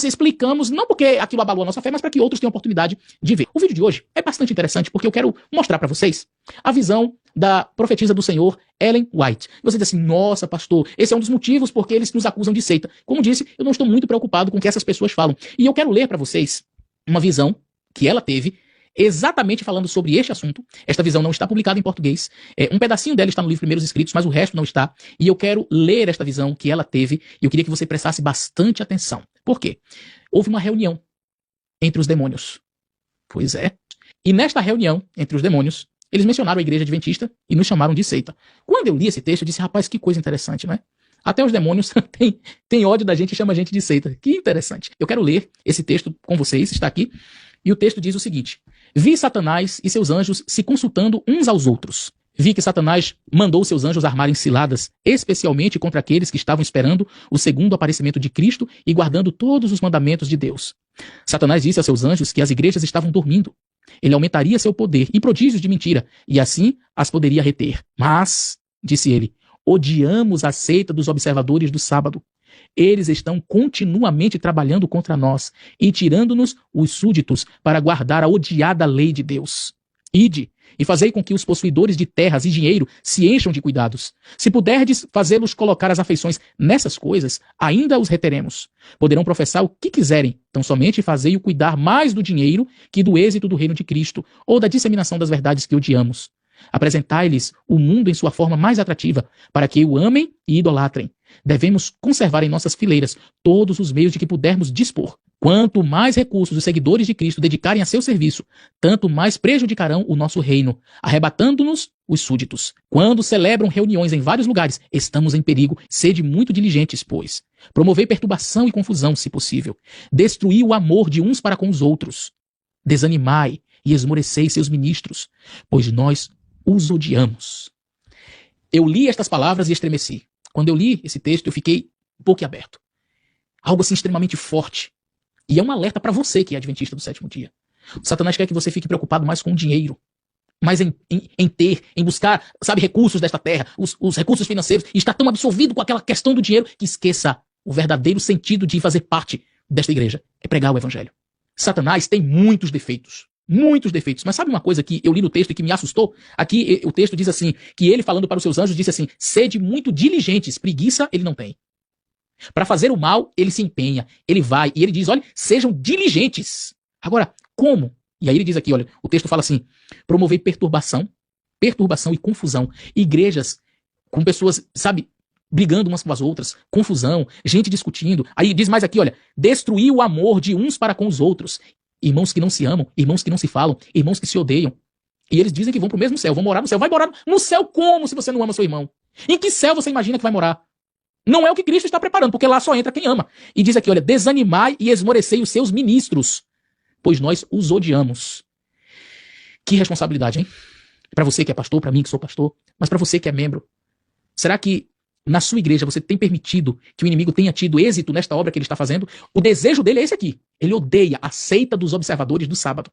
explicamos, não porque aquilo abalou a nossa fé, mas para que outros tenham oportunidade de ver. O vídeo de hoje é bastante interessante porque eu quero mostrar para vocês a visão da profetisa do Senhor, Ellen White. E você diz assim, nossa, pastor, esse é um dos motivos porque eles nos acusam de seita. Como disse, eu não estou muito preocupado com o que essas pessoas falam. E eu quero ler para vocês uma visão que ela teve exatamente falando sobre este assunto. Esta visão não está publicada em português. Um pedacinho dela está no livro Primeiros Escritos, mas o resto não está. E eu quero ler esta visão que ela teve e eu queria que você prestasse bastante atenção. Por quê? Houve uma reunião entre os demônios. Pois é. E nesta reunião entre os demônios, eles mencionaram a igreja adventista e nos chamaram de seita. Quando eu li esse texto, eu disse, rapaz, que coisa interessante, não é? Até os demônios têm ódio da gente e chamam a gente de seita. Que interessante. Eu quero ler esse texto com vocês, está aqui. E o texto diz o seguinte: vi Satanás e seus anjos se consultando uns aos outros. Vi que Satanás mandou seus anjos armarem ciladas, especialmente contra aqueles que estavam esperando o segundo aparecimento de Cristo e guardando todos os mandamentos de Deus. Satanás disse a seus anjos que as igrejas estavam dormindo. Ele aumentaria seu poder e prodígios de mentira, e assim as poderia reter. Mas, disse ele, odiamos a seita dos observadores do sábado. Eles estão continuamente trabalhando contra nós e tirando-nos os súditos para guardar a odiada lei de Deus. Ide e fazei com que os possuidores de terras e dinheiro se encham de cuidados. Se puderdes fazê-los colocar as afeições nessas coisas, ainda os reteremos. Poderão professar o que quiserem, tão somente fazei-o cuidar mais do dinheiro que do êxito do reino de Cristo ou da disseminação das verdades que odiamos. Apresentai-lhes o mundo em sua forma mais atrativa, para que o amem e idolatrem. Devemos conservar em nossas fileiras todos os meios de que pudermos dispor. Quanto mais recursos os seguidores de Cristo dedicarem a seu serviço, tanto mais prejudicarão o nosso reino, arrebatando-nos os súditos. Quando celebram reuniões em vários lugares, estamos em perigo. Sede muito diligentes, pois. Promovei perturbação e confusão, se possível. Destruí o amor de uns para com os outros. Desanimai e esmorecei seus ministros, pois nós os odiamos. Eu li estas palavras e estremeci. Quando eu li esse texto, eu fiquei boquiaberto. Algo assim extremamente forte. E é um alerta para você que é adventista do sétimo dia. O Satanás quer que você fique preocupado mais com o dinheiro, mais em buscar, sabe, recursos desta terra, os recursos financeiros, e está tão absorvido com aquela questão do dinheiro que esqueça o verdadeiro sentido de fazer parte desta igreja. É pregar o evangelho. Satanás tem muitos defeitos. Muitos defeitos. Mas sabe uma coisa que eu li no texto e que me assustou? Aqui o texto diz assim, que ele falando para os seus anjos disse assim, sede muito diligentes, preguiça ele não tem. Para fazer o mal, ele se empenha, ele vai, e ele diz, olha, sejam diligentes. Agora, como? E aí ele diz aqui, olha, o texto fala assim, promover perturbação e confusão. Igrejas com pessoas, sabe, brigando umas com as outras, confusão, gente discutindo. Aí diz mais aqui, olha, destruir o amor de uns para com os outros. Irmãos que não se amam, irmãos que não se falam, irmãos que se odeiam. E eles dizem que vão pro mesmo céu, vão morar no céu. Vai morar no céu como se você não ama seu irmão? Em que céu você imagina que vai morar? Não é o que Cristo está preparando, porque lá só entra quem ama. E diz aqui, olha, desanimai e esmorecei os seus ministros, pois nós os odiamos. Que responsabilidade, hein? Para você que é pastor, para mim que sou pastor, mas para você que é membro. Será que na sua igreja você tem permitido que o inimigo tenha tido êxito nesta obra que ele está fazendo? O desejo dele é esse aqui. Ele odeia a seita dos observadores do sábado.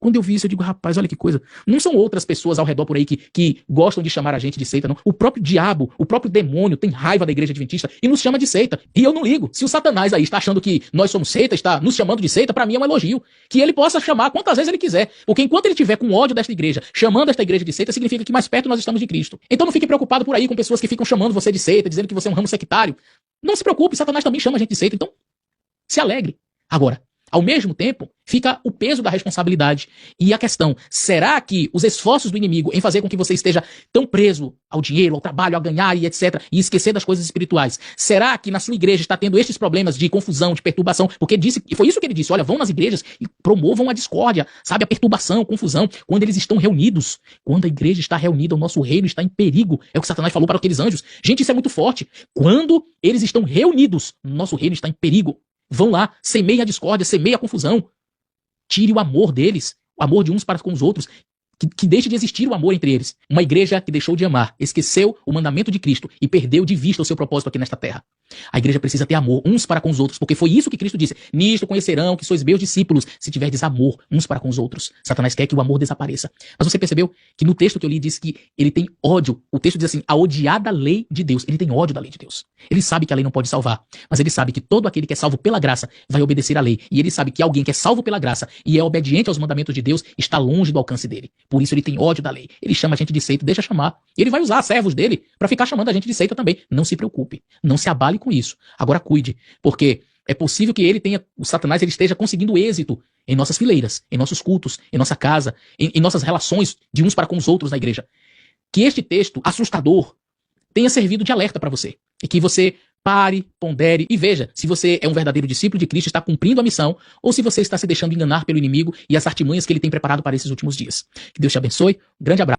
Quando eu vi isso, eu digo, rapaz, olha que coisa. Não são outras pessoas ao redor por aí que gostam de chamar a gente de seita, não. O próprio diabo, o próprio demônio tem raiva da igreja adventista e nos chama de seita. E eu não ligo. Se o Satanás aí está achando que nós somos seita, está nos chamando de seita, para mim é um elogio. Que ele possa chamar quantas vezes ele quiser. Porque enquanto ele tiver com ódio desta igreja, chamando esta igreja de seita, significa que mais perto nós estamos de Cristo. Então não fique preocupado por aí com pessoas que ficam chamando você de seita, dizendo que você é um ramo sectário. Não se preocupe, Satanás também chama a gente de seita. Então, se alegre. Agora, ao mesmo tempo, fica o peso da responsabilidade. E a questão, será que os esforços do inimigo em fazer com que você esteja tão preso ao dinheiro, ao trabalho, a ganhar e etc., e esquecer das coisas espirituais, será que na sua igreja está tendo estes problemas de confusão, de perturbação? Porque disse, e foi isso que ele disse, olha, vão nas igrejas e promovam a discórdia, sabe, a perturbação, a confusão, quando eles estão reunidos. Quando a igreja está reunida, o nosso reino está em perigo. É o que Satanás falou para aqueles anjos. Gente, isso é muito forte. Quando eles estão reunidos, nosso reino está em perigo. Vão lá, semeiem a discórdia, semeiem a confusão. Tire o amor deles, o amor de uns para com os outros, que deixe de existir o amor entre eles. Uma igreja que deixou de amar, esqueceu o mandamento de Cristo e perdeu de vista o seu propósito aqui nesta terra. A igreja precisa ter amor uns para com os outros, porque foi isso que Cristo disse. Nisto conhecerão que sois meus discípulos, se tiverdes amor uns para com os outros. Satanás quer que o amor desapareça. Mas você percebeu que no texto que eu li diz que ele tem ódio. O texto diz assim, a odiada lei de Deus. Ele tem ódio da lei de Deus. Ele sabe que a lei não pode salvar, mas ele sabe que todo aquele que é salvo pela graça vai obedecer à lei. E ele sabe que alguém que é salvo pela graça e é obediente aos mandamentos de Deus está longe do alcance dele. Por isso ele tem ódio da lei. Ele chama a gente de seita, deixa chamar. Ele vai usar servos dele para ficar chamando a gente de seita também. Não se preocupe. Não se abale com isso. Agora cuide, porque é possível que o Satanás, ele esteja conseguindo êxito em nossas fileiras, em nossos cultos, em nossa casa, em nossas relações de uns para com os outros na igreja. Que este texto assustador tenha servido de alerta para você. E que você pare, pondere e veja se você é um verdadeiro discípulo de Cristo, está cumprindo a missão, ou se você está se deixando enganar pelo inimigo e as artimanhas que ele tem preparado para esses últimos dias. Que Deus te abençoe. Um grande abraço.